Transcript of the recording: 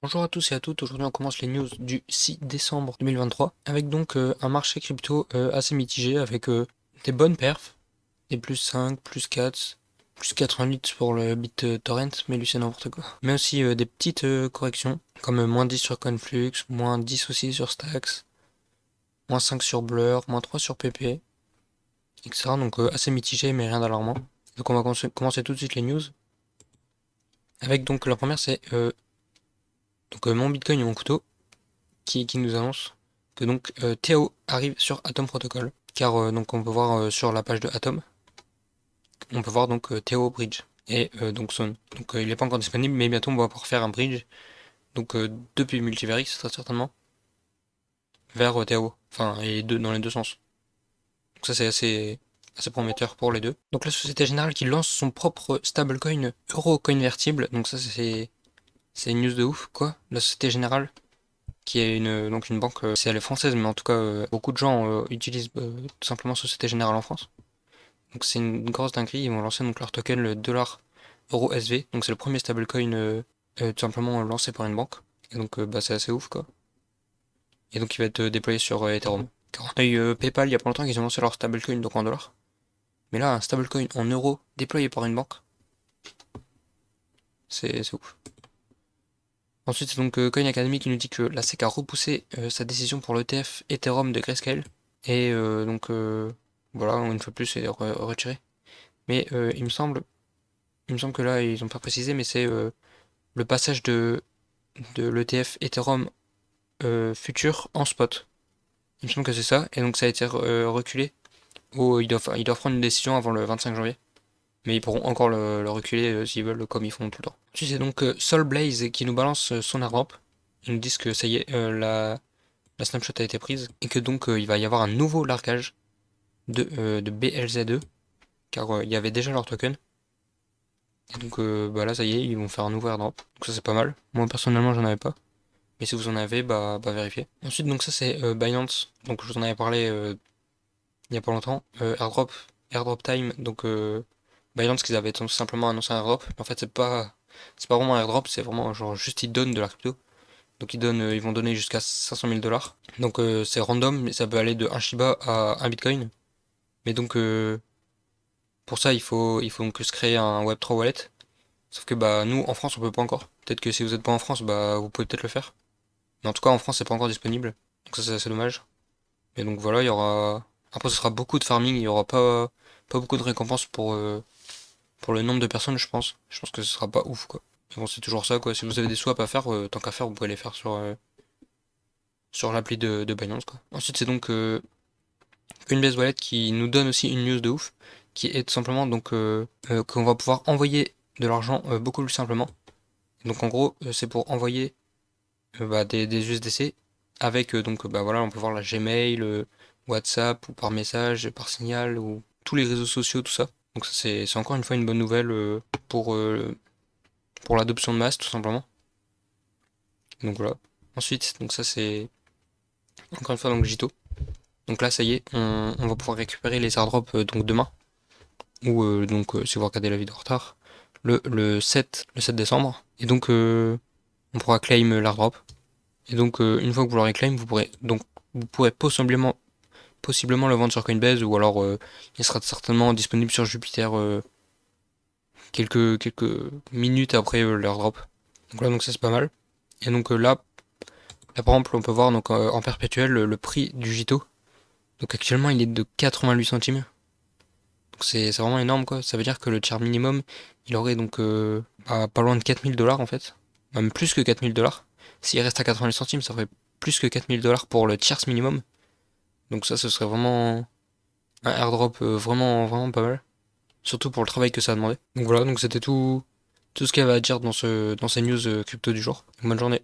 Bonjour à tous et à toutes, aujourd'hui on commence les news du 6 décembre 2023 avec donc un marché crypto assez mitigé avec des bonnes perfs, des plus 5, plus 4, plus 88 pour le BitTorrent, mais lui c'est n'importe quoi. Mais aussi des petites corrections comme moins 10 sur Conflux, moins 10 aussi sur Stacks, moins 5 sur Blur, moins 3 sur PP, etc. Donc assez mitigé mais rien d'alarmant. Donc on va commencer tout de suite les news avec donc la première c'est mon Bitcoin et mon couteau qui nous annonce que donc Théo arrive sur Atom Protocol. Car donc on peut voir sur la page de Atom, on peut voir donc Théo Bridge et donc Son. Donc il n'est pas encore disponible, mais bientôt on va pouvoir faire un bridge. Donc depuis Multiverix très certainement vers Théo. Enfin et dans les deux sens. Donc ça c'est assez prometteur pour les deux. Donc la Société Générale qui lance son propre stablecoin Euro Convertible. Donc ça c'est une news de ouf quoi. La Société Générale qui est donc une banque, c'est elle est française, mais en tout cas, beaucoup de gens utilisent tout simplement Société Générale en France. Donc c'est une grosse dinguerie, ils vont lancer donc leur token, le dollar euro SV, donc c'est le premier stablecoin tout simplement lancé par une banque. Et donc bah, c'est assez ouf quoi. Et donc il va être déployé sur Ethereum. Car on a eu PayPal il y a pas longtemps qu'ils ont lancé leur stablecoin donc en dollars. Mais là, un stablecoin en euros déployé par une banque, c'est ouf. Ensuite, c'est donc Coin Academy qui nous dit que la SEC a repoussé sa décision pour l'ETF Ethereum de Grayscale. Et voilà, une fois de plus, c'est retiré. Mais il me semble que là, ils n'ont pas précisé, mais c'est le passage de l'ETF Ethereum futur en spot. Il me semble que c'est ça, et donc ça a été reculé. Ils doivent prendre une décision avant le 25 janvier. Mais ils pourront encore le reculer s'ils veulent, comme ils font tout le temps. Ensuite, c'est donc Soulblaze qui nous balance son airdrop. Ils nous disent que ça y est, la snapshot a été prise, et que donc il va y avoir un nouveau largage de BLZ2, car il y avait déjà leur token. Et donc bah là ça y est, ils vont faire un nouveau airdrop. Donc ça c'est pas mal. Moi personnellement j'en avais pas. Mais si vous en avez, bah vérifiez. Ensuite donc ça c'est Binance. Donc je vous en avais parlé il y a pas longtemps. Airdrop time. Donc Binance qu'ils avaient tout simplement annoncé un airdrop. Mais en fait c'est pas vraiment un airdrop, c'est vraiment genre juste ils donnent de la crypto. Donc ils vont donner jusqu'à 500 000 dollars. Donc c'est random, mais ça peut aller de 1 Shiba à un Bitcoin. Mais donc pour ça il faut donc se créer un Web3 wallet. Sauf que bah nous en France on peut pas encore. Peut-être que si vous êtes pas en France, bah vous pouvez peut-être le faire. Mais en tout cas en France c'est pas encore disponible. Donc ça c'est assez dommage. Mais donc voilà, il y aura. Après ce sera beaucoup de farming, il y aura pas beaucoup de récompenses pour le nombre de personnes je pense. Je pense que ce sera pas ouf quoi. Mais bon c'est toujours ça quoi. Si vous avez des swaps à faire, tant qu'à faire vous pouvez les faire sur l'appli de Binance quoi. Ensuite c'est donc Coinbase Wallet qui nous donne aussi une news de ouf. Qui est tout simplement donc qu'on va pouvoir envoyer de l'argent beaucoup plus simplement. Donc en gros c'est pour envoyer bah, des USDC avec donc bah voilà on peut voir la Gmail, WhatsApp ou par message, par signal ou tous les réseaux sociaux tout ça. Donc ça c'est encore une fois une bonne nouvelle pour l'adoption de masse tout simplement. Donc voilà. Ensuite donc ça c'est encore une fois donc Jito. Donc là ça y est on va pouvoir récupérer les airdrops donc demain ou donc si vous regardez la vidéo en retard le 7 décembre et donc on pourra claim l'airdrop. Et donc, une fois que vous l'aurez claim, vous pourrez possiblement le vendre sur Coinbase ou alors il sera certainement disponible sur Jupiter quelques minutes après l'airdrop. Donc là, donc ça c'est pas mal. Et donc là par exemple, on peut voir donc en perpétuel le prix du Jito. Donc actuellement, il est de 88 centimes. Donc c'est vraiment énorme quoi. Ça veut dire que le tiers minimum, il aurait donc pas loin de 4000 dollars en fait. Même plus que 4000 dollars. S'il reste à 88 centimes, ça ferait plus que 4000 dollars pour le tiers minimum. Donc ça, ce serait vraiment un airdrop vraiment pas mal. Surtout pour le travail que ça a demandé. Donc voilà, donc c'était tout ce qu'il y avait à dire dans ces news crypto du jour. Bonne journée.